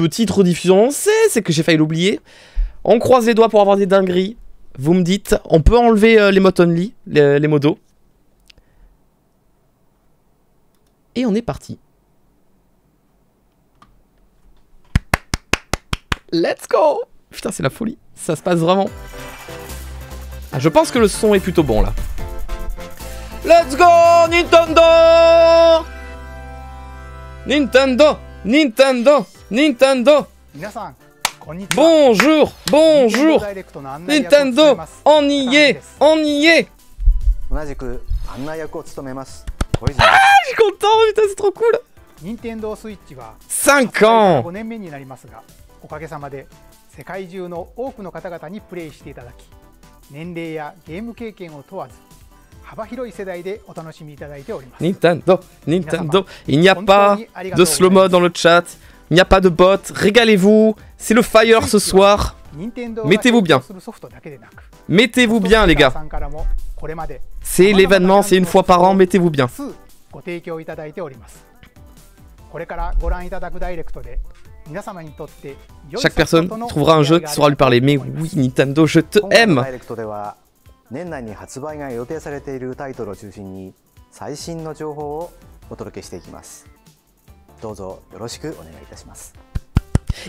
petite rediffusion, c'est que j'ai failli l'oublier. On croise les doigts pour avoir des dingueries. Vous me dites, on peut enlever les modes only, les modos. Et on est parti. Let's go! Putain, c'est la folie. Ça se passe vraiment. Ah, je pense que le son est plutôt bon, là. Let's go, Nintendo! Nintendo! Nintendo! Nintendo! Bonjour! Bonjour! Nintendo! On y est! On y est! Ah, je suis content! Putain, c'est trop cool! 5 ans! おかげさまで世界中の多くの方々にプレイしていただき、年齢やゲーム経験を問わず幅広い世代でお楽しみいただいております。 Nintendo, Nintendo, il n'y a pas de slow mode dans le chat, il n'y a pas de bot, régalez-vous, c'est le fire ce soir. Mettez-vous bien. Mettez-vous bien les gars. C'est l'événement, c'est une fois par an, mettez-vous bien. Chaque personne trouvera un jeu qui saura lui parler. Mais oui, Nintendo, je te aime.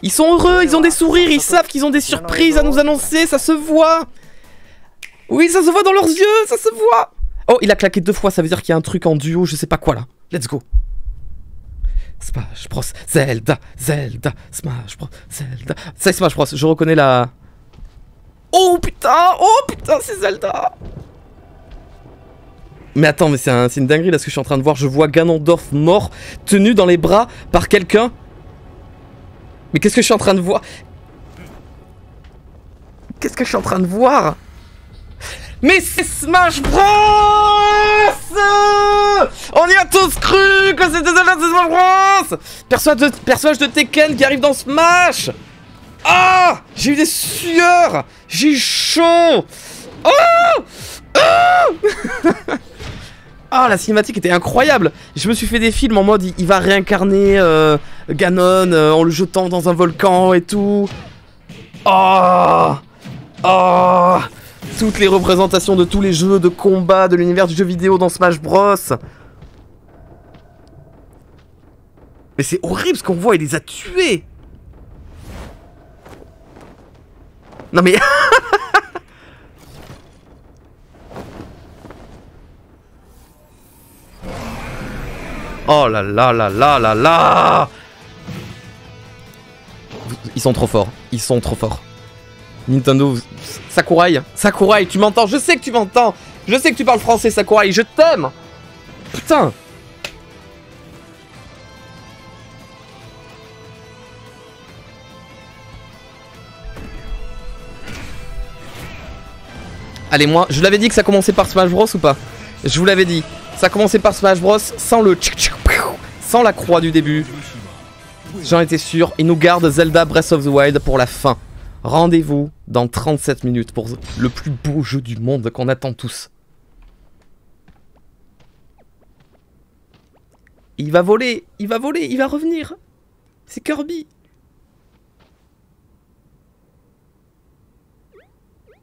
Ils sont heureux, ils ont des sourires, ils savent qu'ils ont des surprises à nous annoncer, ça se voit. Oui, ça se voit dans leurs yeux, ça se voit. Oh, il a claqué 2 fois, ça veut dire qu'il y a un truc en duo, je sais pas quoi là. Let's go. Smash Bros, Zelda, Zelda, Smash Bros, Zelda. C'est Smash Bros, je reconnais la... Oh putain, c'est Zelda. Mais attends, mais c'est une dinguerie là ce que je suis en train de voir. Je vois Ganondorf mort, tenu dans les bras par quelqu'un. Mais qu'est-ce que je suis en train de voir? Qu'est-ce que je suis en train de voir? Mais c'est Smash Bros! On y a tous cru que c'était Zelda, c'est Smash Bros! Personnage de Tekken qui arrive dans Smash! Ah! J'ai eu des sueurs! J'ai eu chaud! Oh! Oh! Ah, la cinématique était incroyable! Je me suis fait des films en mode il va réincarner Ganon en le jetant dans un volcan et tout. Oh! Oh! Toutes les représentations de tous les jeux de combat de l'univers du jeu vidéo dans Smash Bros. Mais c'est horrible ce qu'on voit, il les a tués. Non mais... Oh là là là là là là. Ils sont trop forts, ils sont trop forts. Nintendo, Sakurai, Sakurai, tu m'entends? Je sais que tu m'entends. Je sais que tu parles français, Sakurai, je t'aime. Putain. Allez, moi, je l'avais dit que ça commençait par Smash Bros ou pas? Je vous l'avais dit. Ça commençait par Smash Bros sans le sans la croix du début. J'en étais sûr. Il nous garde Zelda Breath of the Wild pour la fin. Rendez-vous dans 37 minutes pour le plus beau jeu du monde qu'on attend tous. Il va voler, il va voler, il va revenir. C'est Kirby.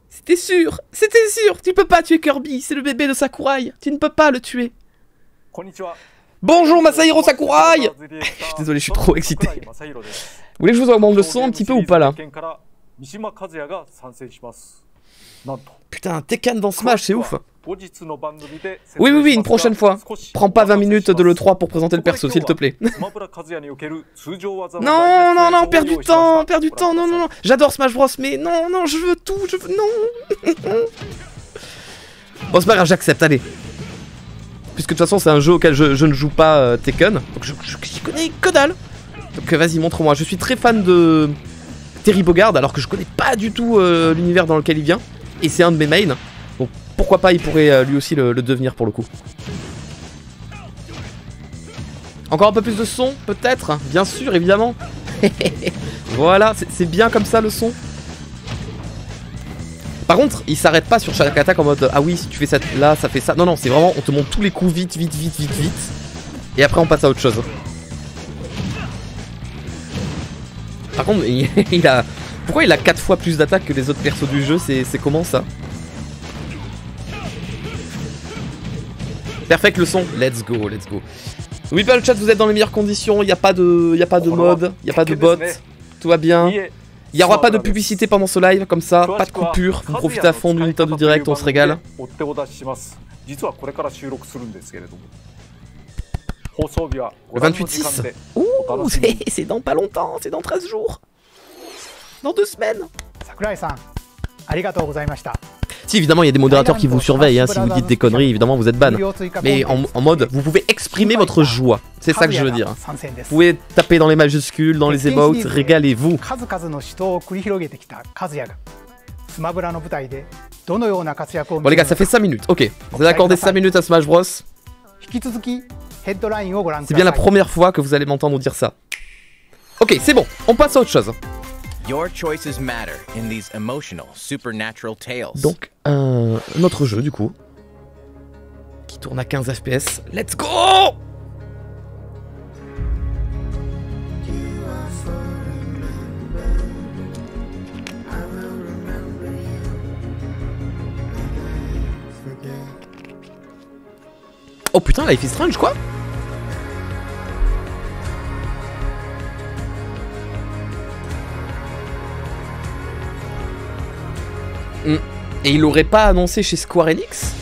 C'était sûr, tu peux pas tuer Kirby, c'est le bébé de Sakurai, tu ne peux pas le tuer. Bonjour Masahiro Sakurai. Je suis désolé, je suis trop excité. Vous voulez que je vous augmente le son un petit peu ou pas là? Putain, Tekken dans Smash, c'est ouf. Oui, une prochaine fois. Prends pas 20 minutes de l'E3 pour présenter le perso, s'il te plaît. Non, perds du temps, non. J'adore Smash Bros, mais non, je veux tout, non. Bon, c'est pas grave, j'accepte, allez. Puisque de toute façon, c'est un jeu auquel je ne joue pas Tekken, donc j'y connais que dalle. Donc vas-y, montre-moi. Je suis très fan de Terry Bogard, alors que je connais pas du tout l'univers dans lequel il vient. Et c'est un de mes mains. Donc pourquoi pas, il pourrait lui aussi le devenir pour le coup. Encore un peu plus de son, peut-être? Bien sûr, évidemment. Voilà, c'est bien comme ça le son. Par contre, il s'arrête pas sur chaque attaque en mode ah oui, si tu fais ça là, ça fait ça. Non, c'est vraiment, on te montre tous les coups vite. Et après, on passe à autre chose. Par contre, il a... Pourquoi il a 4 fois plus d'attaque que les autres persos du jeu? C'est comment ça? Perfect le son. Let's go, let's go. Oui, pas le chat, vous êtes dans les meilleures conditions. Il n'y a pas de mode, il n'y a pas de bot. Tout va bien. Il n'y aura pas de publicité pendant ce live, comme ça, pas de coupure. Vous profitez à fond du Nintendo Direct, on se régale. Le 28-6. Ouh, c'est dans pas longtemps, c'est dans 13 jours. Dans 2 semaines. Si évidemment il y a des modérateurs qui vous surveillent, hein, si vous dites des conneries, évidemment vous êtes ban. Mais en mode, vous pouvez exprimer votre joie. C'est ça que je veux dire. Vous pouvez taper dans les majuscules, dans les emotes, régalez-vous. Bon les gars, ça fait 5 minutes, ok. Vous avez accordé 5 minutes à Smash Bros. C'est bien la première fois que vous allez m'entendre dire ça. Ok, c'est bon, on passe à autre chose. Donc, notre jeu du coup, qui tourne à 15 FPS. Let's go! Oh putain, Life is Strange quoi? Et il l'aurait pas annoncé chez Square Enix?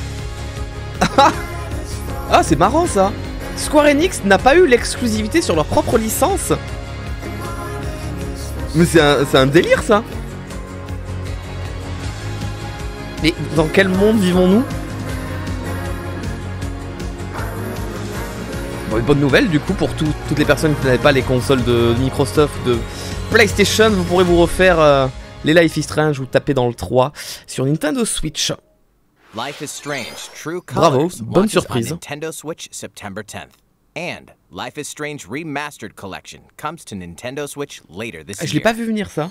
Ah, c'est marrant ça. Square Enix n'a pas eu l'exclusivité sur leur propre licence. Mais c'est un délire ça. Mais dans quel monde vivons-nous? Bon, une bonne nouvelle du coup pour toutes les personnes qui n'avaient pas les consoles de Microsoft, de PlayStation, vous pourrez vous refaire les Life is Strange ou taper dans le 3 sur Nintendo Switch. Bravo, bonne surprise. Nintendo Switch September 10th. And Life is Strange Remastered Collection comes to Nintendo Switch later this year. Je l'ai pas vu venir ça.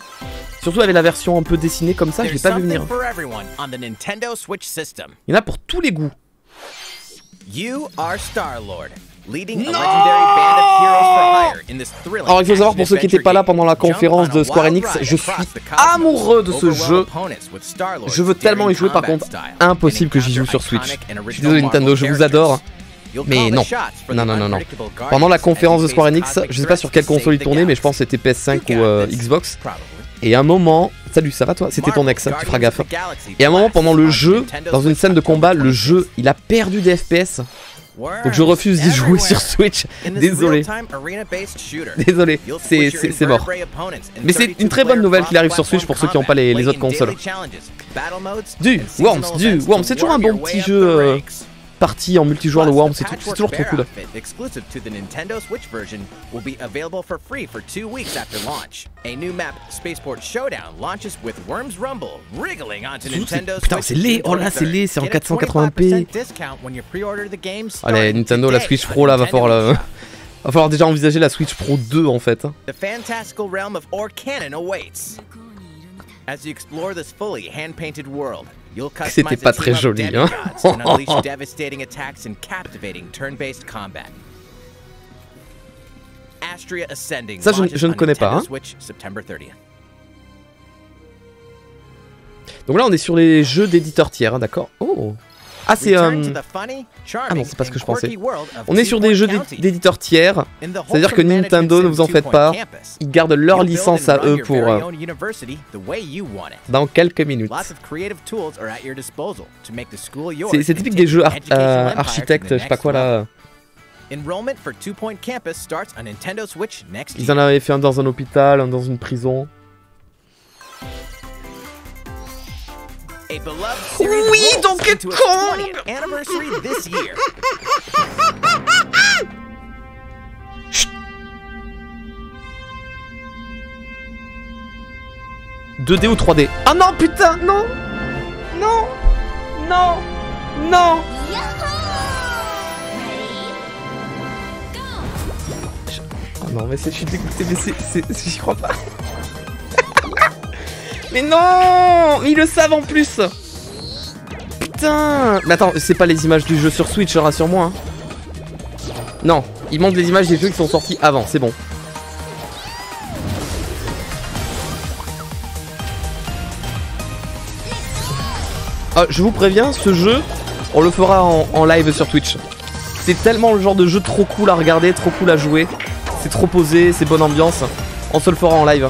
Surtout avec la version un peu dessinée comme ça, je l'ai pas vu venir. Il y en a pour tous les goûts. You are Star-Lord. Leading a legendary band of heroes for hire in this thrilling. Alors il faut savoir pour ceux qui n'étaient pas là pendant la conférence de Square Enix, je suis amoureux de ce jeu. Je veux tellement y jouer, par contre, impossible que j'y joue sur Switch. Je suis désolé Nintendo, je vous adore. Mais non, non. Pendant la conférence de Square Enix, je sais pas sur quelle console il tournait, mais je pense que c'était PS5 ou Xbox. Et à un moment, salut, ça va toi? C'était ton ex, tu feras gaffe. Et à un moment pendant le jeu, dans une scène de combat, le jeu, il a perdu des FPS. Donc je refuse d'y jouer sur Switch. Désolé. Désolé, c'est mort. Mais c'est une très bonne nouvelle qu'il arrive sur Switch pour ceux qui n'ont pas les autres consoles. Du Worms, c'est toujours un bon petit jeu partie en multijoueur de Worms, c'est toujours trop cool. Putain, c'est laid, oh là c'est laid, c'est en 480p. Allez, Nintendo, la Switch Pro là, va falloir déjà envisager la Switch Pro 2 en fait. C'était pas très joli, hein. Ça, je ne connais pas, hein. Donc là, on est sur les jeux d'éditeurs tiers, hein, d'accord. Oh. Ah, c'est ah non, c'est pas ce que je pensais. On est sur des jeux d'éditeurs tiers. C'est-à-dire que Nintendo, ne vous en faites pas, ils gardent leur licence à eux pour dans quelques minutes. C'est typique des jeux architectes, je sais pas quoi là. Ils en avaient fait un dans un hôpital, un dans une prison. Oui, Donkey Kong! Chut. 2D ou 3D? Ah non, putain, non! Non! Non! Non! Oh non, mais je suis dégoûté, mais j'y crois pas. Mais non! Ils le savent en plus! Putain! Mais attends, c'est pas les images du jeu sur Switch, rassure-moi. Hein. Non, ils montrent les images des jeux qui sont sortis avant, c'est bon. Ah, je vous préviens, ce jeu, on le fera en live sur Twitch. C'est tellement le genre de jeu trop cool à regarder, trop cool à jouer. C'est trop posé, c'est bonne ambiance. On se le fera en live.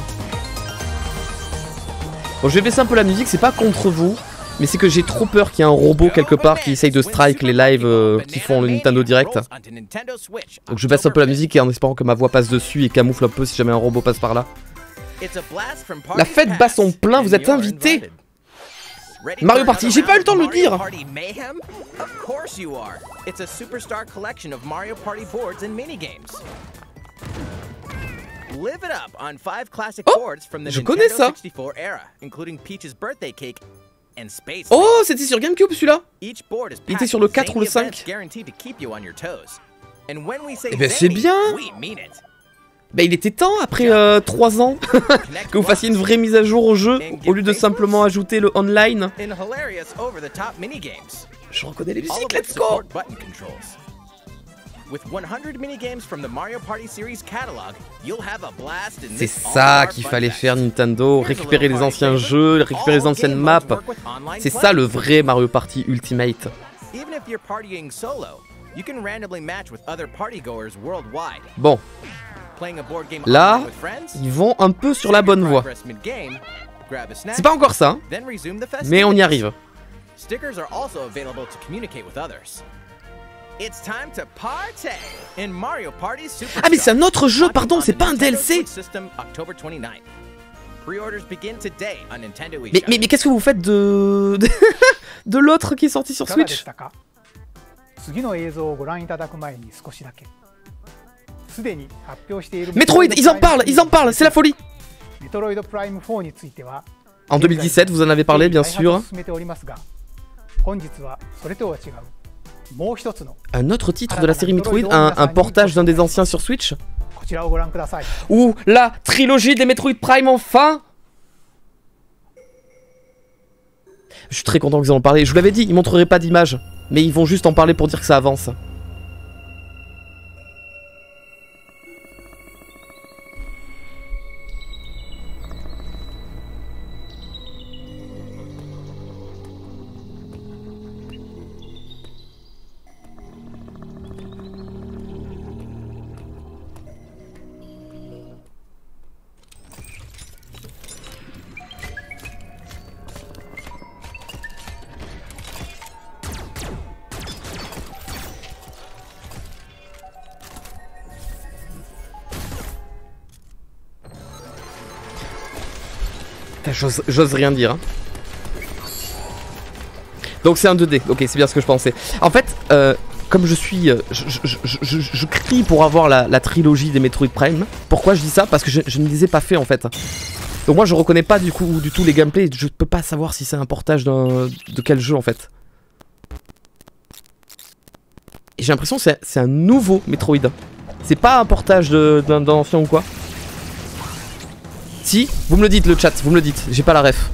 Bon, je vais baisser un peu la musique, c'est pas contre vous, mais c'est que j'ai trop peur qu'il y ait un robot quelque part qui essaye de strike les lives qui font le Nintendo Direct. Donc je baisse un peu la musique et en espérant que ma voix passe dessus et camoufle un peu si jamais un robot passe par là. La fête bat son plein, vous êtes invités. Mario Party, j'ai pas eu le temps de le dire. Oh, je connais ça. Oh, c'était sur GameCube celui-là. Il était sur le 4 ou le 5. Eh ben c'est bien. Bah il était temps après 3 ans que vous fassiez une vraie mise à jour au jeu au lieu de simplement ajouter le online. Je reconnais les musiques, let's go. C'est ça qu'il fallait faire Nintendo, récupérer les anciens jeux, récupérer les anciennes maps. C'est ça le vrai Mario Party Ultimate. Bon. Là, ils vont un peu sur la bonne voie. C'est pas encore ça, mais on y arrive. Ah mais c'est un autre jeu, pardon, c'est pas un DLC. Mais qu'est-ce que vous faites de l'autre qui est sorti sur Switch? Metroid, ils en parlent, c'est la folie. En 2017, vous en avez parlé, bien sûr. Un autre titre de la série Metroid, un portage d'un des anciens sur Switch. Ou la trilogie des Metroid Prime, enfin. Je suis très content qu'ils en parlent. Je vous l'avais dit, ils montreraient pas d'image, mais ils vont juste en parler pour dire que ça avance. J'ose rien dire. Hein. Donc c'est un 2D. Ok, c'est bien ce que je pensais. En fait, comme je suis... je crie pour avoir la trilogie des Metroid Prime. Pourquoi je dis ça? Parce que je ne les ai pas fait en fait. Donc moi je reconnais pas du tout les gameplays. Je peux pas savoir si c'est un portage de quel jeu en fait. Et j'ai l'impression que c'est un nouveau Metroid. C'est pas un portage d'un ancien ou quoi. Si, vous me le dites le chat, vous me le dites, j'ai pas la ref.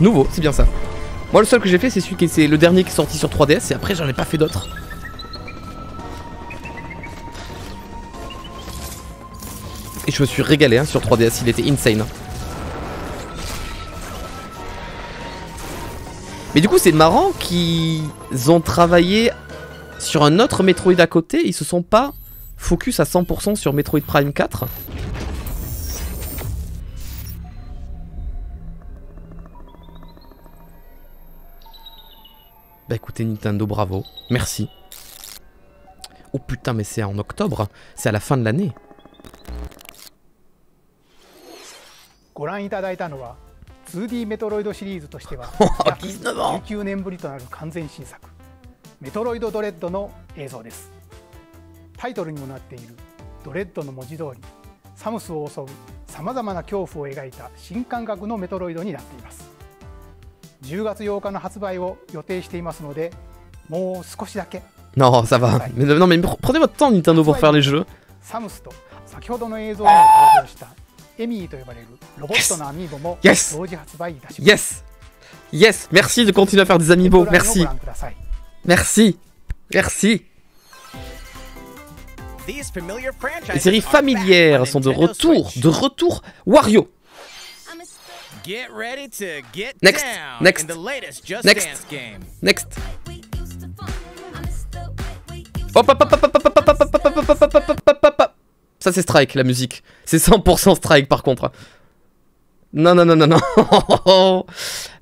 Nouveau, c'est bien ça. Moi le seul que j'ai fait c'est celui qui est le dernier qui est sorti sur 3DS et après j'en ai pas fait d'autres. Et je me suis régalé hein, sur 3DS, il était insane. Mais du coup c'est marrant qu'ils ont travaillé sur un autre Metroid à côté, ils se sont pas focus à 100% sur Metroid Prime 4. Bah écoutez Nintendo, bravo, merci. Oh putain mais c'est en octobre, c'est à la fin de l'année. 2D メトロイドシリーズとしては約19年ぶりとなる完全新作メトロイドドレッドの映像です。タイトルにもなっているドレッドの文字通りサムスを襲うさまざまな恐怖を描いた新感覚のメトロイドになっています。10月8日の発売を予定していますのでもう少しだけ Non, ça va. Non, mais prenez votre temps, Nintendo, pour faire les jeux. サムスと先ほどの映像にも登場したエミーと呼ばれるロボットのアミーボも同時発売いたします。 Yes! Yes! Merci de continuer à faire des amiibo, merci! Merci. Merci. Les séries familières sont de retour. De retour. Wario. Next. Next. Next. Next. Hop, hop, hop, hop, hop, hop, hop, hop, hop, hop, hop, hop, hop, hop. Ça c'est Strike, la musique. C'est 100% Strike par contre. Non, non, non, non, non.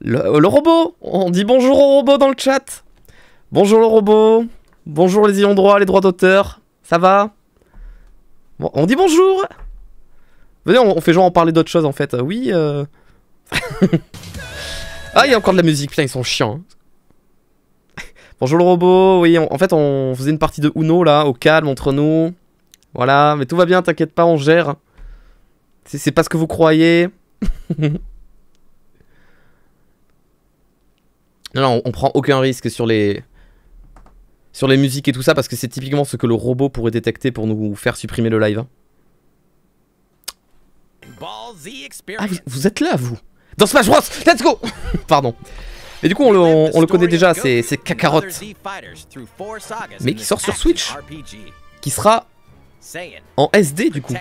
Le robot. On dit bonjour au robot dans le chat. Bonjour le robot. Bonjour les ayants droit, les droits d'auteur. Ça va? Bon, on dit bonjour. Venez, on fait genre en parler d'autre chose en fait. Oui. Ah, il y a encore de la musique. Putain, ils sont chiants. Bonjour le robot. Oui, en fait, on faisait une partie de Uno là, au calme entre nous. Voilà, mais tout va bien, t'inquiète pas, on gère. C'est pas ce que vous croyez. Non, on prend aucun risque sur les musiques et tout ça parce que c'est typiquement ce que le robot pourrait détecter pour nous faire supprimer le live. Ah, vous êtes là, vous? Dans Smash Bros. Let's go. Pardon. Et du coup, on le connaît déjà, c'est Kakarot. Mais qui sort sur Switch. Qui sera en SD du coup.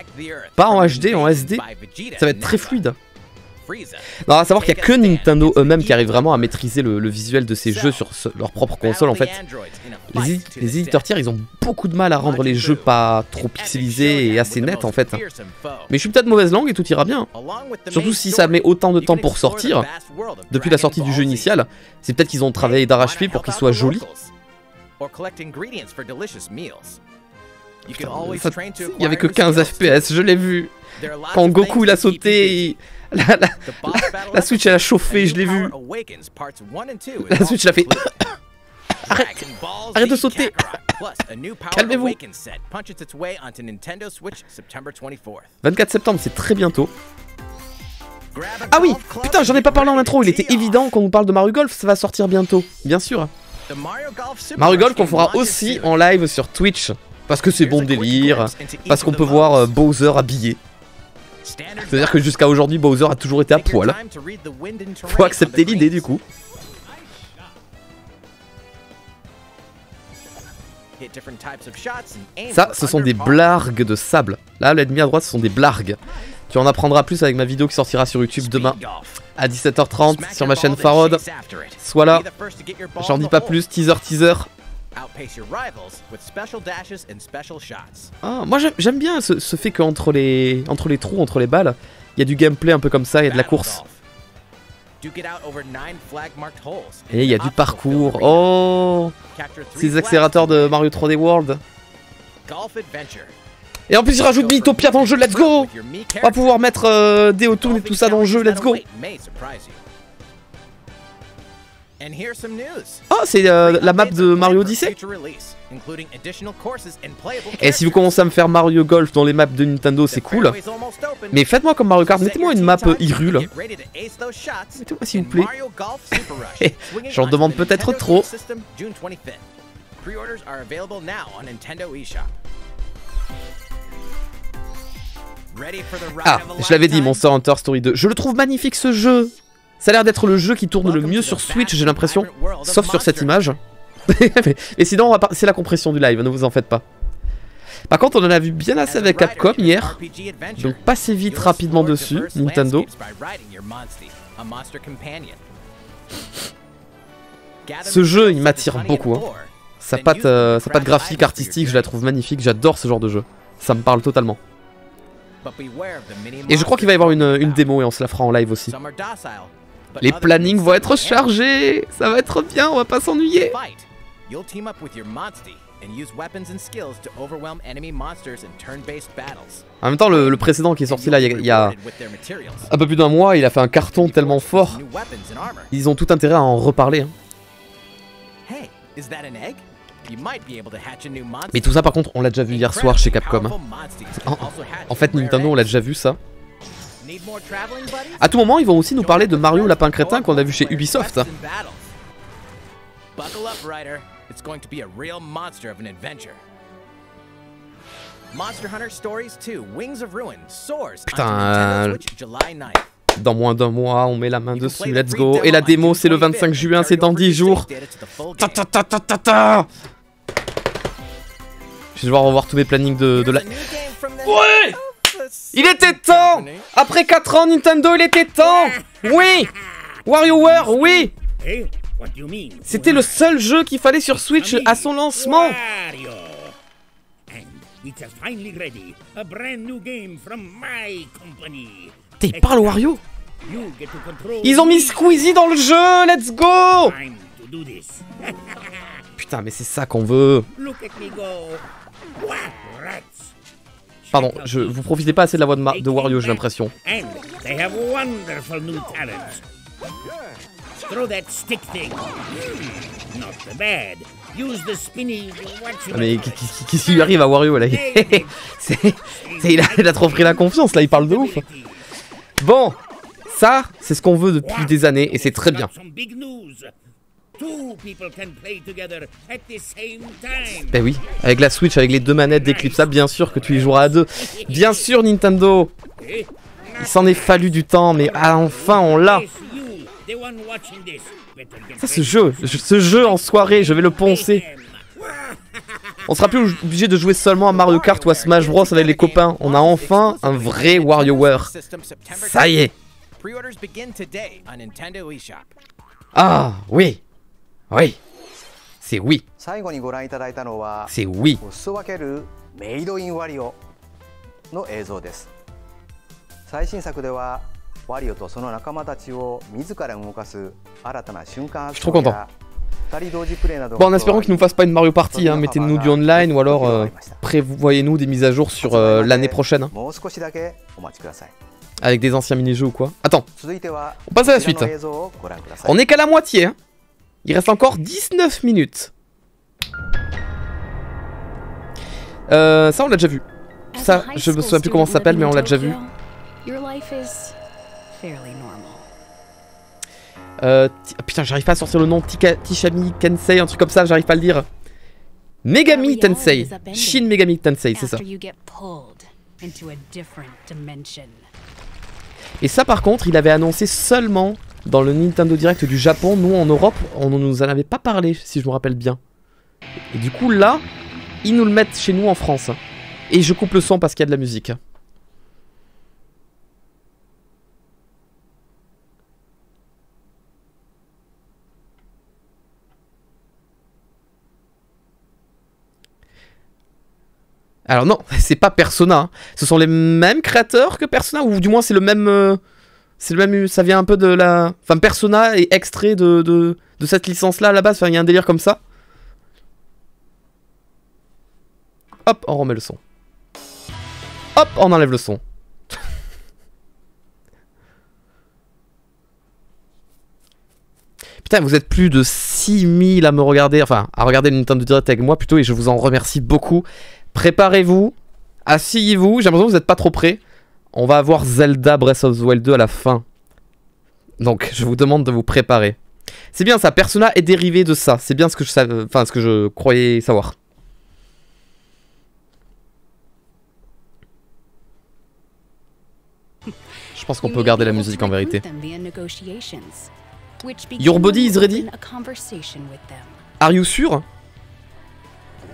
Pas en HD, en SD. Ça va être très fluide. Non, à savoir qu'il n'y a que Nintendo eux-mêmes qui arrivent vraiment à maîtriser le visuel de ces jeux sur leur propre console en fait. Les éditeurs tiers, ils ont beaucoup de mal à rendre les jeux pas trop pixelisés et assez nets en fait. Mais je suis peut-être mauvaise langue et tout ira bien. Surtout si ça met autant de temps pour sortir. Depuis la sortie du jeu initial, c'est peut-être qu'ils ont travaillé d'arrache-pied pour qu'il soit joli. Putain, il n'y avait que 15 FPS, je l'ai vu. Quand Goku il a sauté, la Switch elle a chauffé, je l'ai vu. La Switch elle a fait... Arrête, arrête de sauter. Calmez-vous. 24 septembre, c'est très bientôt. Ah oui, putain, j'en ai pas parlé en intro, il était évident qu'on nous parle de Mario Golf, ça va sortir bientôt, bien sûr. Mario Golf qu'on fera aussi en live sur Twitch. Parce que c'est bon délire, parce qu'on peut voir Bowser habillé. C'est-à-dire que jusqu'à aujourd'hui, Bowser a toujours été à poil. Faut accepter l'idée du coup. Ça, ce sont des blargues de sable. Là, l'ennemi à droite, ce sont des blargues. Tu en apprendras plus avec ma vidéo qui sortira sur YouTube demain à 17h30 sur ma chaîne Farod. Sois là, j'en dis pas plus, teaser. Ah, moi j'aime bien ce fait qu'entre les trous, entre les balles, il y a du gameplay un peu comme ça, il y a de la course. Et il y a du parcours. Oh, c'est les accélérateurs de Mario 3D World. Et en plus il rajoute Miitopia dans le jeu, let's go. On va pouvoir mettre des Auto et tout ça dans le jeu, let's go. Oh, c'est la map de Mario Odyssey. Et si vous commencez à me faire Mario Golf dans les maps de Nintendo, c'est cool. Mais faites-moi comme Mario Kart, mettez-moi une map Hyrule. Mettez-moi s'il vous plaît. J'en demande peut-être trop. Ah, je l'avais dit, Monster Hunter Story 2. Je le trouve magnifique ce jeu. Ça a l'air d'être le jeu qui tourne le mieux sur Switch, j'ai l'impression. Sauf sur cette image. Et sinon, c'est la compression du live, ne vous en faites pas. Par contre, on en a vu bien assez avec Capcom hier. Donc passez vite rapidement dessus, Nintendo. Ce jeu, il m'attire beaucoup. Hein. Sa patte graphique, artistique, je la trouve magnifique. J'adore ce genre de jeu. Ça me parle totalement. Et je crois qu'il va y avoir une démo et on se la fera en live aussi. Les plannings vont être chargés. Ça va être bien, on va pas s'ennuyer. En même temps, le précédent qui est sorti là il y a un peu plus d'un mois, il a fait un carton tellement fort. Ils ont tout intérêt à en reparler. Hein. Mais tout ça par contre on l'a déjà vu hier soir chez Capcom. En fait Nintendo on l'a déjà vu ça. À tout moment ils vont aussi nous parler de Mario Lapin Crétin qu'on a vu chez Ubisoft. Putain, Dans moins d'un mois, on met la main dessus, let's go. Et la démo, c'est le 25 juin, c'est dans 10 jours. Ta ta ta ta ta ta. Je vais devoir revoir tous mes plannings de la... Ouais! Il était temps! Après 4 ans, Nintendo, il était temps! Oui! WarioWare, oui! C'était le seul jeu qu'il fallait sur Switch à son lancement! T'es il parle Wario? Ils ont mis Squeezie dans le jeu! Let's go! Putain, mais c'est ça qu'on veut! Pardon, vous profitez pas assez de la voix de Wario, j'ai l'impression. Mais qu'est-ce qui lui arrive à Wario là? Il a trop pris la confiance là, il parle de ouf. Bon, ça, c'est ce qu'on veut depuis des années et c'est très bien. Ben oui, avec la Switch, avec les 2 manettes d'Eclipse, bien sûr que tu y joueras à 2. Bien sûr, Nintendo. Il s'en est fallu du temps, mais enfin on l'a. Ça, ce jeu en soirée, je vais le poncer. On sera plus obligé de jouer seulement à Mario Kart ou à Smash Bros avec les copains. On a enfin un vrai WarioWare. Ça y est. Ah oui. Oui. C'est oui. C'est oui. 最新作ではワリオとその仲間たちを自ら動かす新たな瞬間アクションや Bon, en espérant qu'ils nous fassent pas une Mario Party, hein, mettez-nous du online ou alors prévoyez-nous des mises à jour sur l'année prochaine. Hein. Avec des anciens mini-jeux ou quoi. Attends, on passe à la suite. On est qu'à la moitié. Hein. Il reste encore 19 minutes. Ça, on l'a déjà vu. Ça, je me souviens plus comment ça s'appelle, mais on l'a déjà vu. Putain, j'arrive pas à sortir le nom. Tishami Tensei, un truc comme ça, j'arrive pas à le dire. Megami Tensei. Shin Megami Tensei, c'est ça. Et ça, par contre, il avait annoncé seulement dans le Nintendo Direct du Japon. Nous, en Europe, on ne nous en avait pas parlé, si je me rappelle bien. Et du coup, là, ils nous le mettent chez nous en France. Et je coupe le son parce qu'il y a de la musique. Alors non, c'est pas Persona. Hein. Ce sont les mêmes créateurs que Persona, ou du moins c'est le même... ça vient un peu de la... Enfin, Persona est extrait de cette licence-là à la base. Enfin, il y a un délire comme ça. Hop, on remet le son. Hop, on enlève le son. Putain, vous êtes plus de 6000 à me regarder, enfin, à regarder le Nintendo Direct avec moi plutôt, et je vous en remercie beaucoup. Préparez-vous, asseyez-vous, j'ai l'impression que vous n'êtes pas trop prêts. On va avoir Zelda Breath of the Wild 2 à la fin. Donc, je vous demande de vous préparer. C'est bien ça, Persona est dérivé de ça. C'est bien ce que je savais, enfin, ce que je croyais savoir. Je pense qu'on peut garder la musique en vérité. Your body is ready? Are you sure?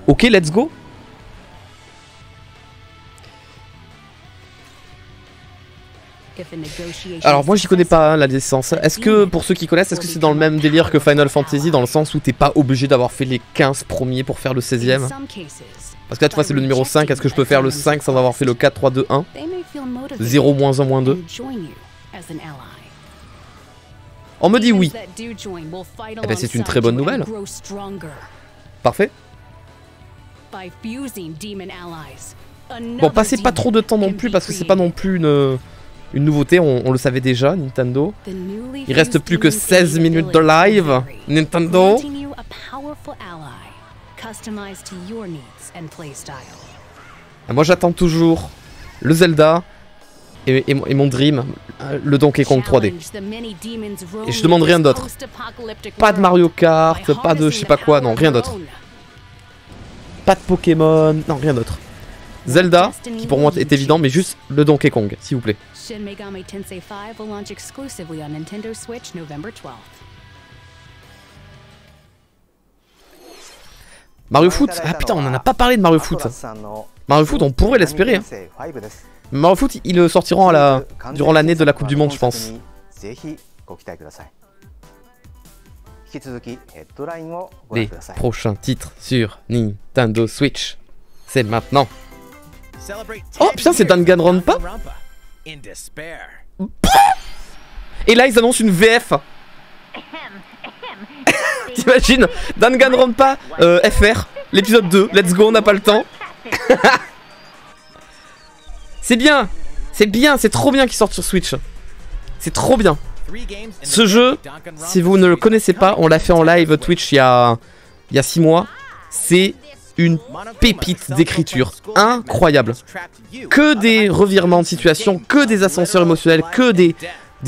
Ok, let's go. Alors moi j'y connais pas hein, la licence. Est-ce que pour ceux qui connaissent, est-ce que c'est dans le même délire que Final Fantasy, dans le sens où t'es pas obligé d'avoir fait les 15 premiers pour faire le 16ème? Parce que là tu vois c'est le numéro 5, est-ce que je peux faire le 5 sans avoir fait le 4, 3, 2, 1? 0, moins 1, moins 2. On me dit oui. Eh ben c'est une très bonne nouvelle. Parfait. Bon, passez pas trop de temps non plus parce que c'est pas non plus une nouveauté, on le savait déjà, Nintendo. Il reste plus que 16 minutes de live, Nintendo. Et moi j'attends toujours le Zelda et mon Dream, le Donkey Kong 3D. Et je demande rien d'autre. Pas de Mario Kart, pas de je sais pas quoi, non, rien d'autre. Pas de Pokémon, non, rien d'autre. Zelda, qui pour moi est évident, mais juste le Donkey Kong, s'il vous plaît. Shin Megami Tensei 5 will launch exclusively on Nintendo Switch November 12th. Mario Foot, ah putain, on en a pas parlé de Mario Foot. Mario Foot, on pourrait l'espérer. Hein. Mario Foot, ils le sortiront durant l'année de la Coupe du Monde, je pense. Les prochains titres sur Nintendo Switch, c'est maintenant. Oh putain, c'est Danganronpa. Et là, ils annoncent une VF. T'imagines, Danganronpa FR, l'épisode 2, let's go, on n'a pas le temps. C'est bien, c'est trop bien qu'il sorte sur Switch. C'est trop bien. Ce jeu, si vous ne le connaissez pas, on l'a fait en live Twitch il y a 6 mois. C'est une pépite d'écriture incroyable. Que des revirements de situation, que des ascenseurs émotionnels, que des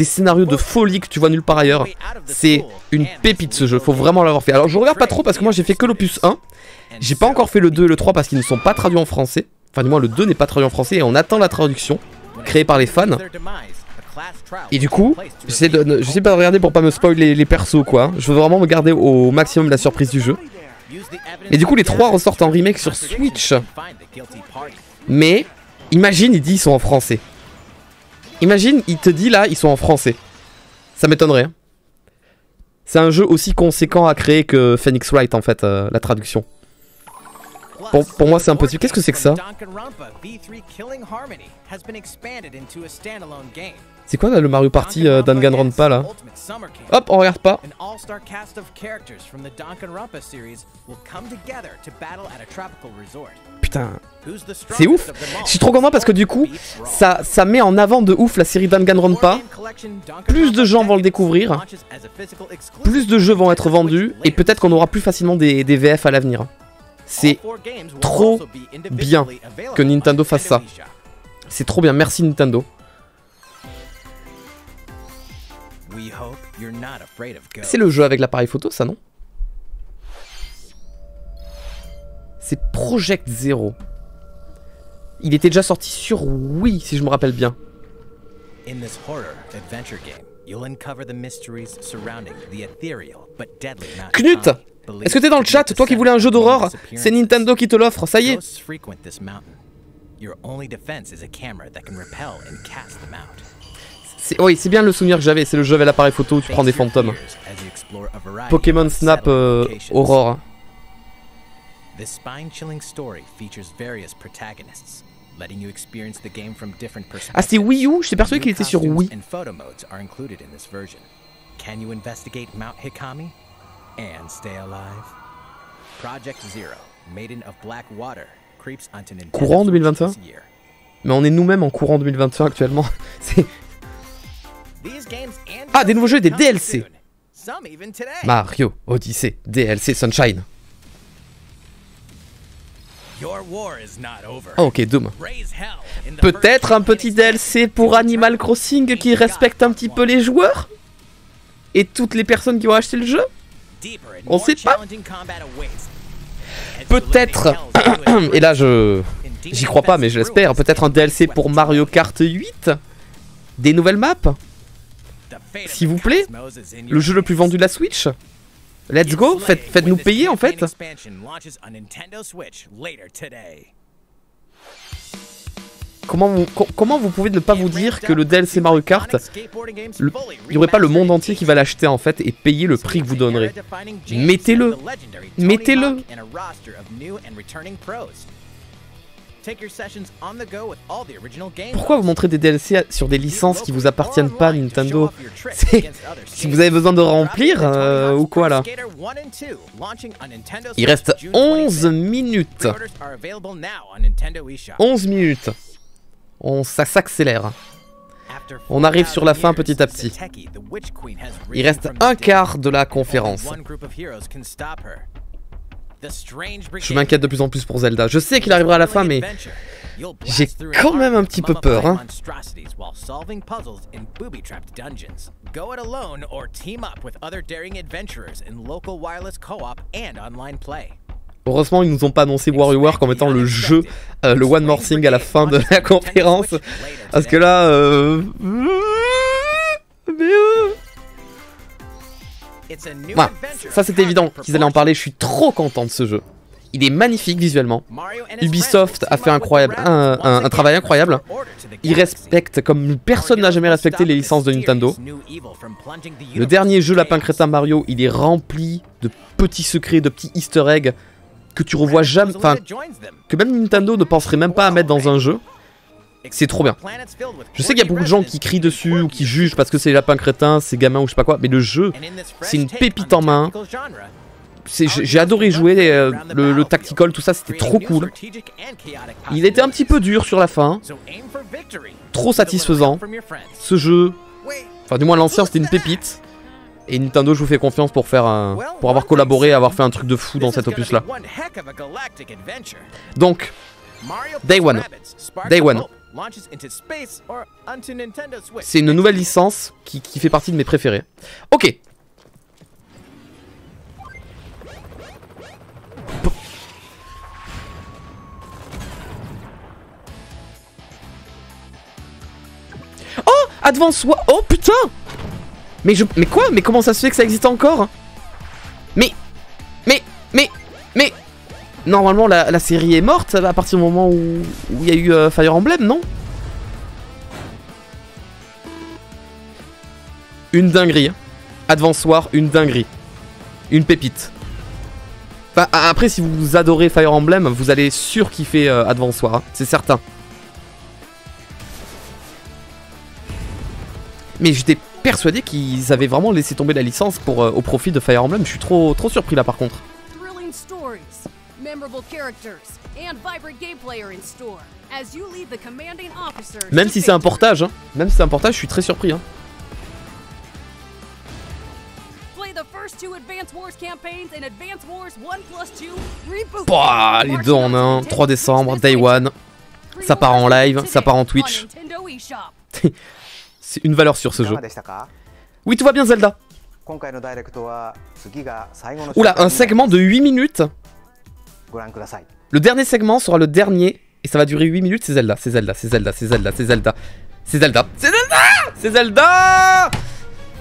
scénarios de folie que tu vois nulle part ailleurs. C'est une pépite ce jeu, faut vraiment l'avoir fait. Alors je regarde pas trop parce que moi j'ai fait que l'opus 1. J'ai pas encore fait le 2 et le 3 parce qu'ils ne sont pas traduits en français. Enfin du moins le 2 n'est pas traduit en français et on attend la traduction créée par les fans. Et du coup, j'essaie pas de regarder pour pas me spoiler les persos quoi. Je veux vraiment me garder au maximum la surprise du jeu. Et du coup les 3 ressortent en remake sur Switch. Mais imagine, il dit ils sont en français. Imagine, il te dit là, ils sont en français. Ça m'étonnerait. Hein. C'est un jeu aussi conséquent à créer que Phoenix Wright en fait, la traduction. Pour moi c'est un peu... Qu'est-ce que c'est que ça? C'est quoi là, le Mario Party Danganronpa là? Hop, on regarde pas. Putain, c'est ouf. Je suis trop content parce que du coup, ça met en avant de ouf la série Danganronpa. Plus de gens vont le découvrir. Plus de jeux vont être vendus. Et peut-être qu'on aura plus facilement des VF à l'avenir. C'est trop bien que Nintendo fasse ça. C'est trop bien, merci Nintendo. C'est le jeu avec l'appareil photo, ça, non? C'est Project Zero. Il était déjà sorti sur Wii, si je me rappelle bien. Knut! Est-ce que t'es dans le chat? Toi qui voulais un jeu d'horreur, c'est Nintendo qui te l'offre, ça y est. Oui, c'est bien le souvenir que j'avais, c'est le jeu avec l'appareil photo où tu prends des fantômes. Pokémon Snap Aurore. Ah, c'est Wii U? J'étais persuadé qu'il était sur Wii. Courant 2021? Mais on est nous-mêmes en courant 2021 actuellement. Ah, des nouveaux jeux et des DLC. Mario Odyssey, DLC Sunshine. Oh, ok, Doom. Peut-être un petit DLC pour Animal Crossing qui respecte un petit peu les joueurs et toutes les personnes qui ont acheté le jeu. On sait pas. Peut-être, et là j'y crois pas mais je l'espère, peut-être un DLC pour Mario Kart 8. Des nouvelles maps. S'il vous plaît. Le jeu le plus vendu de la Switch. Let's go, faites-nous payer en fait. Comment vous pouvez ne pas vous dire que le DLC Mario Kart, il n'y aurait pas le monde entier qui va l'acheter en fait et payer le prix que vous donnerez. Mettez-le. Mettez-le. Pourquoi vous montrez des DLC sur des licences qui vous appartiennent pas, Nintendo? Si vous avez besoin de remplir ou quoi là? Il reste 11 minutes. 11 minutes. Ça s'accélère. On arrive sur la fin petit à petit. Il reste un quart de la conférence. Je m'inquiète de plus en plus pour Zelda. Je sais qu'il arrivera à la fin, mais j'ai quand même un petit peu peur. Hein. Heureusement, ils nous ont pas annoncé WarioWare comme étant le jeu, le One More Thing à la fin de la conférence. Parce que là... Voilà, ça c'était évident qu'ils allaient en parler, je suis trop content de ce jeu. Il est magnifique visuellement. Ubisoft a fait un travail incroyable. Ils respectent comme personne n'a jamais respecté les licences de Nintendo. Le dernier jeu Lapin Crétin Mario, il est rempli de petits secrets, de petits easter eggs que tu revois jamais, enfin, que même Nintendo ne penserait même pas à mettre dans un jeu. C'est trop bien. Je sais qu'il y a beaucoup de gens qui crient dessus ou qui jugent parce que c'est Lapin Crétin, c'est gamin ou je sais pas quoi, mais le jeu, c'est une pépite en main. J'ai adoré jouer, le tactical, tout ça, c'était trop cool. Il était un petit peu dur sur la fin. Trop satisfaisant. Ce jeu, enfin du moins l'ancien, c'était une pépite. Et Nintendo, je vous fais confiance pour faire pour avoir collaboré, avoir fait un truc de fou dans cet opus là. Donc, Day One. C'est une nouvelle licence qui fait partie de mes préférés. Ok. Oh, Advance War. Oh putain. Mais quoi? Mais comment ça se fait que ça existe encore? Mais normalement la série est morte à partir du moment où il y a eu Fire Emblem, non? Une dinguerie. Advance War, une dinguerie. Une pépite. Enfin, après, si vous adorez Fire Emblem, vous allez surkiffer Advance War, hein, c'est certain. Mais j'étais persuadé qu'ils avaient vraiment laissé tomber la licence pour, au profit de Fire Emblem. Je suis trop surpris là par contre. Même si c'est un portage, hein. Même si c'est un portage, je suis très surpris. Hein. Bah, les deux en un, 3 décembre, Day One. Ça part en live, ça part en Twitch. C'est une valeur sur ce jeu. Oui, tout va bien Zelda. Oula, un segment de 8 minutes. Le dernier segment sera le dernier. Et ça va durer 8 minutes, c'est Zelda. C'est Zelda, c'est Zelda, c'est Zelda, c'est Zelda. C'est Zelda, c'est Zelda. C'est Zelda.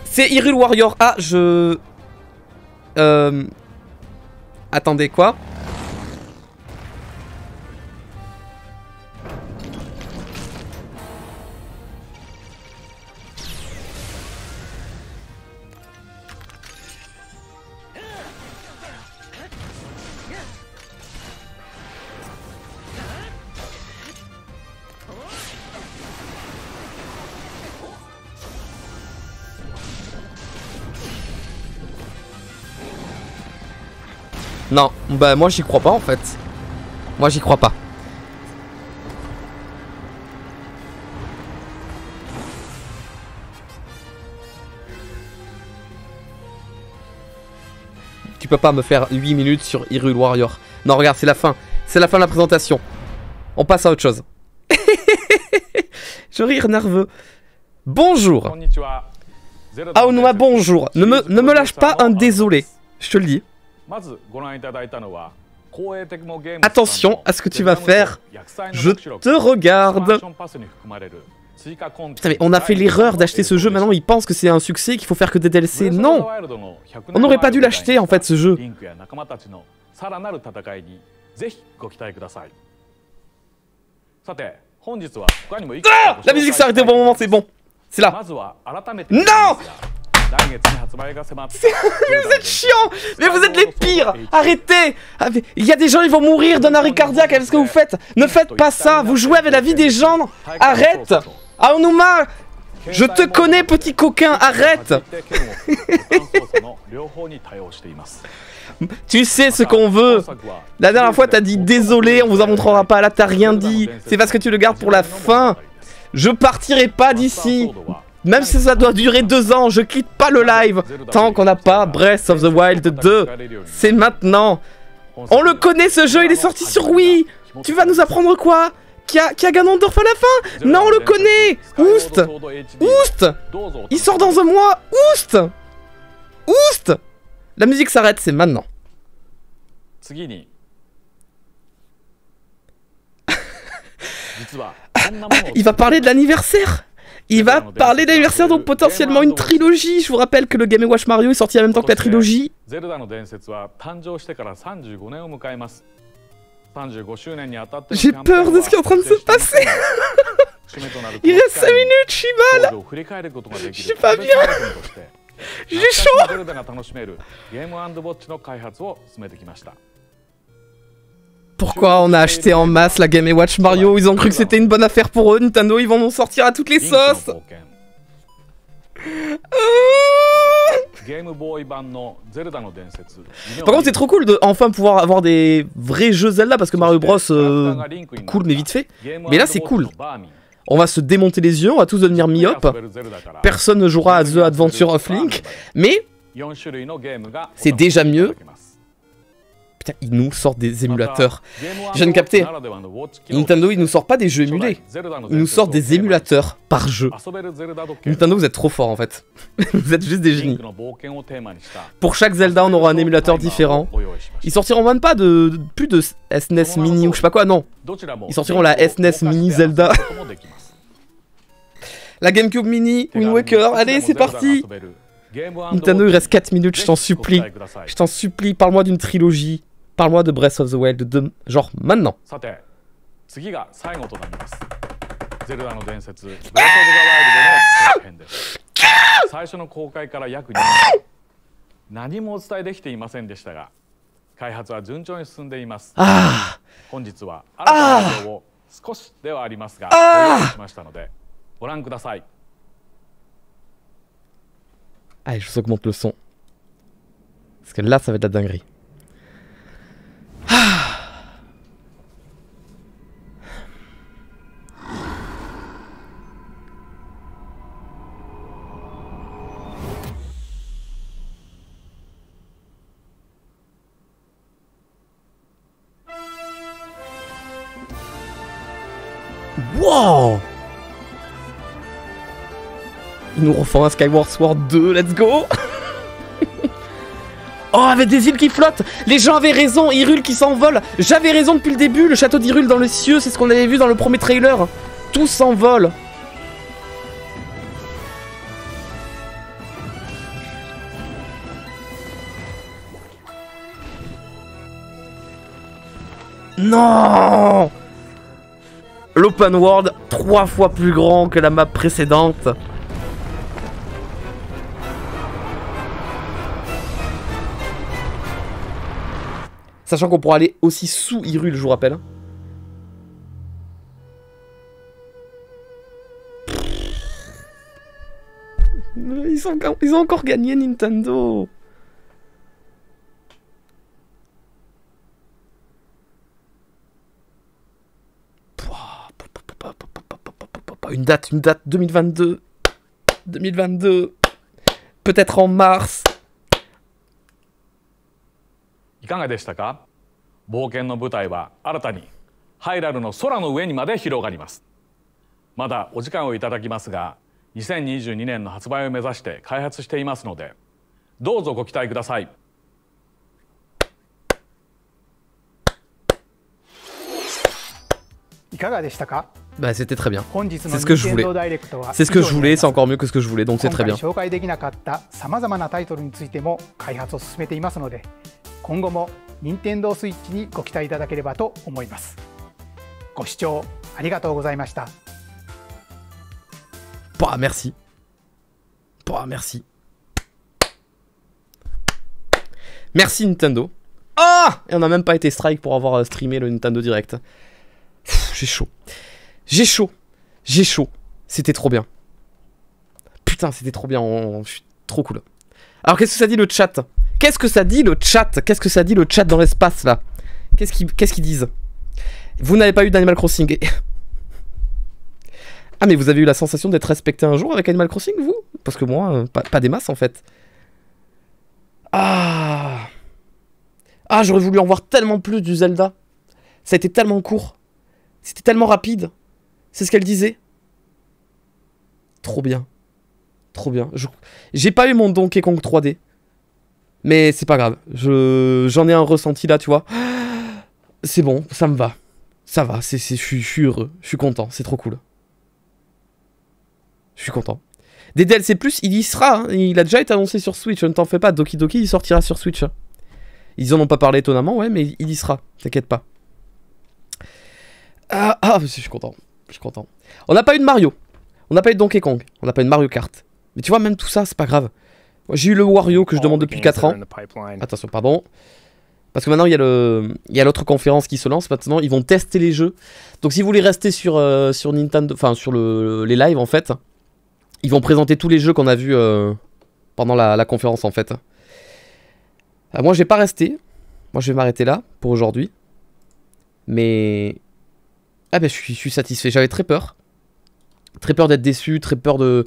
C'est Hyrule Warrior. Ah, je... Attendez, quoi? Non, bah moi j'y crois pas en fait. Moi j'y crois pas. Tu peux pas me faire 8 minutes sur Hyrule Warrior. Non regarde, c'est la fin. C'est la fin de la présentation. On passe à autre chose. Je rire nerveux. Bonjour. Aonuma, bonjour. Ne me lâche pas un désolé. Je te le dis. Attention à ce que tu vas faire. Je te regarde. Putain mais on a fait l'erreur d'acheter ce jeu. Maintenant ils pensent que c'est un succès, qu'il faut faire que des DLC. Non. On n'aurait pas dû l'acheter en fait ce jeu. Ah, la musique s'est arrêtée au bon moment, c'est bon. C'est là. Non. Vous êtes chiant. Mais vous êtes les pires. Arrêtez. Il y a des gens, ils vont mourir d'un arrêt cardiaque avec ce que vous faites. Ne faites pas ça. Vous jouez avec la vie des gens. Arrête. Aonuma, je te connais petit coquin. Arrête. Tu sais ce qu'on veut. La dernière fois t'as dit désolé, on vous en montrera pas. Là t'as rien dit. C'est parce que tu le gardes pour la fin. Je partirai pas d'ici. Même si ça doit durer 2 ans, je quitte pas le live tant qu'on n'a pas Breath of the Wild 2. C'est maintenant. On le connaît ce jeu, il est sorti sur Wii. Tu vas nous apprendre quoi? Qu'il y a Ganondorf à la fin? Non, on le connaît. Oust. Oust. Il sort dans un mois. Oust. Oust. La musique s'arrête, c'est maintenant. Il va parler de l'anniversaire. Il va parler de l'anniversaire, donc potentiellement une trilogie. Je vous rappelle que le Game & Watch Mario est sorti en même temps que la trilogie. J'ai peur de ce qui est en train de se passer. Il reste 5 minutes, je suis mal. Je suis pas bien. J'ai chaud. Pourquoi on a acheté en masse la Game & Watch Mario? Ils ont cru que c'était une bonne affaire pour eux. Nintendo, ils vont nous sortir à toutes les sauces. Par contre, c'est trop cool de enfin pouvoir avoir des vrais jeux Zelda parce que Mario Bros, cool mais vite fait. Mais là, c'est cool. On va se démonter les yeux, on va tous devenir myopes. Personne ne jouera à The Adventure of Link, mais c'est déjà mieux. Putain, ils nous sortent des émulateurs. Je viens de capter. Nintendo, ils nous sortent pas des jeux émulés. Ils nous sortent des émulateurs par jeu. Nintendo, vous êtes trop forts en fait. Vous êtes juste des génies. Pour chaque Zelda, on aura un émulateur différent. Ils sortiront même pas plus de SNES Mini ou je sais pas quoi, non. Ils sortiront la SNES Mini Zelda. La GameCube Mini, Wind Waker. Allez, c'est parti. Nintendo, il reste 4 minutes, je t'en supplie. Je t'en supplie, parle-moi d'une trilogie. Parle-moi de Breath of the Wild, genre maintenant. Allez, je vous augmente le son. Parce que là, ça va être de la dinguerie. Wow! Ils nous refont un Skyward Sword 2, let's go! Oh, avec des îles qui flottent! Les gens avaient raison, Hyrule qui s'envole! J'avais raison depuis le début, le château d'Hyrule dans les cieux, c'est ce qu'on avait vu dans le premier trailer! Tout s'envole! Non! L'open world 3 fois plus grand que la map précédente. Sachant qu'on pourra aller aussi sous Hyrule, je vous rappelle. Ils ont encore gagné Nintendo. Une date 2022. 2022. Peut-être en mars. いかがでしたか？冒険の舞台は新たにハイラルの空の上にまで広がります。まだお時間をいただきますが、2022年の発売を目指して開発していますので、どうぞご期待ください。いかがでしたか？ Bah c'était très bien. C'est ce que je voulais. C'est ce que je voulais, c'est encore mieux que ce que je voulais, donc c'est très bien. 紹介できなかったさまざまなタイトルについても開発を進めていますので、今後も任天堂スイッチにご期待いただければと思います。ご視聴ありがとうございました。Bah merci. Bah merci. Merci Nintendo. Ah! Et on n'a même pas été strike pour avoir streamé le Nintendo Direct. J'ai chaud. J'ai chaud. J'ai chaud. C'était trop bien. Putain, c'était trop bien. Je suis trop cool. Alors, qu'est-ce que ça dit le chat? Qu'est-ce que ça dit le chat? Qu'est-ce que ça dit le chat dans l'espace, là? Qu'est-ce qu'ils disent? Vous n'avez pas eu d'Animal Crossing. Ah, mais vous avez eu la sensation d'être respecté un jour avec Animal Crossing, vous? Parce que moi, pas des masses, en fait. Ah, j'aurais voulu en voir tellement plus du Zelda. Ça a été tellement court. C'était tellement rapide. C'est ce qu'elle disait. Trop bien. Trop bien. J'ai pas eu mon Donkey Kong 3D. Mais c'est pas grave. J'en ai un ressenti là, tu vois. C'est bon, ça me va. Ça va, je suis heureux, je suis content, c'est trop cool. Je suis content. Des DLC+, il y sera, hein. Il a déjà été annoncé sur Switch, ne t'en fais pas, Doki Doki il sortira sur Switch. Hein. Ils en ont pas parlé étonnamment, ouais, mais il y sera, t'inquiète pas. Je suis content, je suis content. On n'a pas eu de Mario, on n'a pas eu de Donkey Kong, on n'a pas eu de Mario Kart. Mais tu vois, même tout ça, c'est pas grave. J'ai eu le Wario que je demande depuis 4 ans. Attention, pardon. Parce que maintenant, il y a l'autre conférence qui se lance. Maintenant, ils vont tester les jeux. Donc, si vous voulez rester sur Nintendo, enfin, sur les lives, en fait, ils vont présenter tous les jeux qu'on a vus pendant la conférence, en fait. Moi, je vais pas rester. Moi, je vais m'arrêter là pour aujourd'hui. Mais... Ah ben, je suis satisfait. J'avais très peur. Très peur d'être déçu. Très peur de...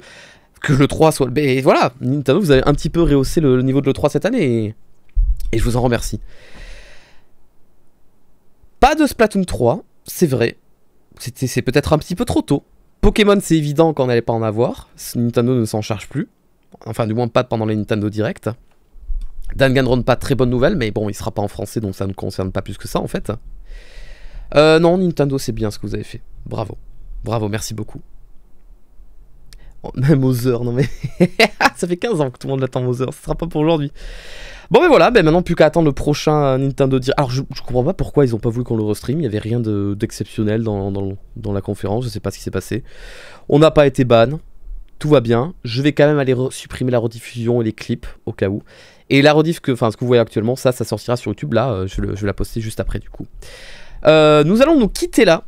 que le 3 soit... Mais voilà, Nintendo, vous avez un petit peu rehaussé le niveau de l'E3 cette année. Et je vous en remercie. Pas de Splatoon 3, c'est vrai. C'est peut-être un petit peu trop tôt. Pokémon, c'est évident qu'on n'allait pas en avoir. Nintendo ne s'en charge plus. Enfin, du moins pas pendant les Nintendo Direct. Danganronpa, très bonne nouvelle, mais bon, il sera pas en français, donc ça ne concerne pas plus que ça, en fait. Non, Nintendo, c'est bien ce que vous avez fait. Bravo. Bravo, merci beaucoup. Oh, même Mother, non mais... ça fait 15 ans que tout le monde l'attend, Mother. Ce sera pas pour aujourd'hui. Bon, mais voilà, maintenant plus qu'à attendre le prochain Nintendo Direct. Alors, je comprends pas pourquoi ils ont pas voulu qu'on le restream. Il y avait rien d'exceptionnel dans la conférence. Je sais pas ce qui s'est passé. On n'a pas été ban. Tout va bien. Je vais quand même aller supprimer la rediffusion et les clips au cas où. Et la rediff, ce que vous voyez actuellement, ça sortira sur YouTube. Là, je vais la poster juste après du coup. Nous allons nous quitter là.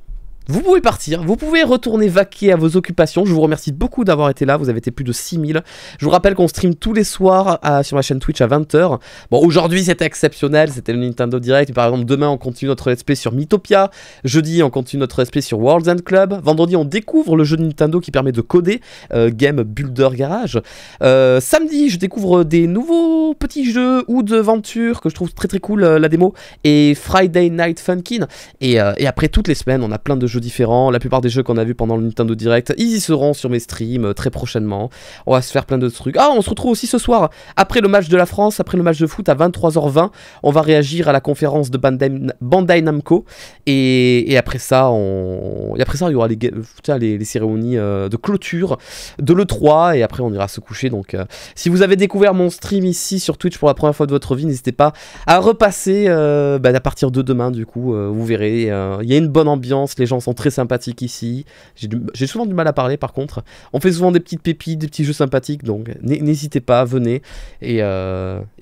Vous pouvez partir, vous pouvez retourner vaquer à vos occupations. Je vous remercie beaucoup d'avoir été là, vous avez été plus de 6000. Je vous rappelle qu'on stream tous les soirs sur ma chaîne Twitch à 20h. Bon, aujourd'hui c'était exceptionnel, c'était le Nintendo Direct. Par exemple, demain on continue notre let's play sur Mythopia. Jeudi on continue notre let's play sur Worlds and Club. Vendredi on découvre le jeu de Nintendo qui permet de coder, Game Builder Garage. Samedi je découvre des nouveaux petits jeux ou d'aventure que je trouve très très cool, la démo. Et Friday Night Funkin'. Et après toutes les semaines on a plein de jeux différents. La plupart des jeux qu'on a vus pendant le Nintendo Direct, ils y seront sur mes streams très prochainement. On va se faire plein de trucs. Ah, on se retrouve aussi ce soir après le match de la France, après le match de foot à 23h20. On va réagir à la conférence de Bandai Namco et après ça, il y aura les cérémonies de clôture de l'E3 et après on ira se coucher. Donc si vous avez découvert mon stream ici sur Twitch pour la première fois de votre vie, n'hésitez pas à repasser à partir de demain du coup. Vous verrez, il y a une bonne ambiance, les gens sont très sympathiques ici. J'ai souvent du mal à parler par contre. On fait souvent des petites pépites, des petits jeux sympathiques, donc n'hésitez pas, venez. Et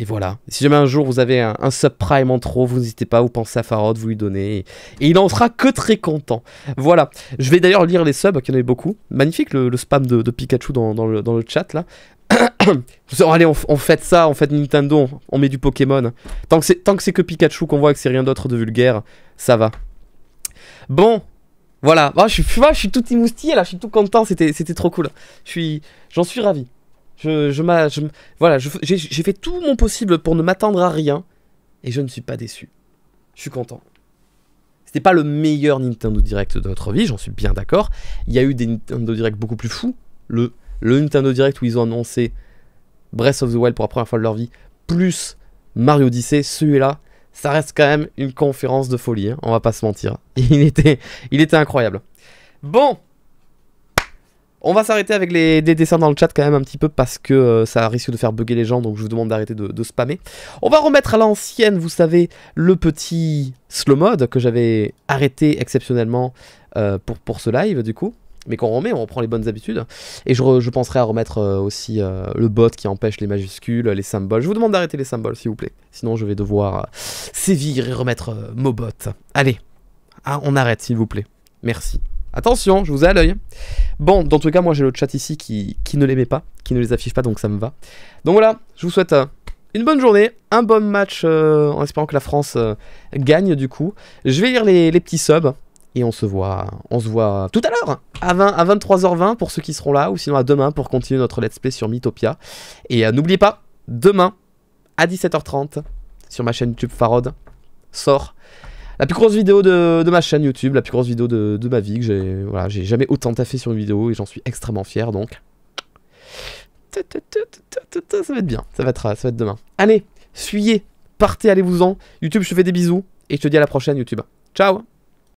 voilà. Si jamais un jour vous avez un subprime en trop, vous n'hésitez pas, vous pensez à Farod, vous lui donnez. Et il en sera que très content. Voilà. Je vais d'ailleurs lire les subs, qu'il y en avait beaucoup. Magnifique le spam de Pikachu dans le chat là. Allez, on fait ça, on fait Nintendo, on met du Pokémon. Tant que c'est que Pikachu qu'on voit que c'est rien d'autre de vulgaire, ça va. Bon. Voilà, je suis tout émoustillé là, je suis tout content, c'était trop cool. J'en suis ravi. Voilà, j'ai fait tout mon possible pour ne m'attendre à rien et je ne suis pas déçu. Je suis content. C'était pas le meilleur Nintendo Direct de notre vie, j'en suis bien d'accord. Il y a eu des Nintendo Direct beaucoup plus fous. Le Nintendo Direct où ils ont annoncé Breath of the Wild pour la première fois de leur vie, plus Mario Odyssey, celui-là. Ça reste quand même une conférence de folie, hein, on va pas se mentir. Il était incroyable. Bon, on va s'arrêter avec des dessins dans le chat quand même un petit peu parce que ça risque de faire bugger les gens, donc je vous demande d'arrêter de spammer. On va remettre à l'ancienne, vous savez, le petit slow mode que j'avais arrêté exceptionnellement pour ce live du coup. Mais qu'on remet, on reprend les bonnes habitudes. Et je penserai à remettre aussi le bot qui empêche les majuscules, les symboles. Je vous demande d'arrêter les symboles, s'il vous plaît. Sinon, je vais devoir sévir et remettre Mobot. Allez, on arrête, s'il vous plaît. Merci. Attention, je vous ai à l'œil. Bon, dans tous les cas, moi, j'ai le chat ici qui ne les met pas, qui ne les affiche pas, donc ça me va. Donc voilà, je vous souhaite une bonne journée, un bon match, en espérant que la France gagne, du coup. Je vais lire les petits subs. Et on se voit tout à l'heure, à 23h20 pour ceux qui seront là, ou sinon à demain pour continuer notre let's play sur Mythopia. Et n'oubliez pas, demain, à 17h30, sur ma chaîne YouTube Farod, sort la plus grosse vidéo de ma chaîne YouTube, la plus grosse vidéo de ma vie, que j'ai jamais autant taffé sur une vidéo, et j'en suis extrêmement fier, donc... Ça va être bien, ça va être demain. Allez, fuyez, partez, allez-vous-en. YouTube, je te fais des bisous, et je te dis à la prochaine, YouTube. Ciao!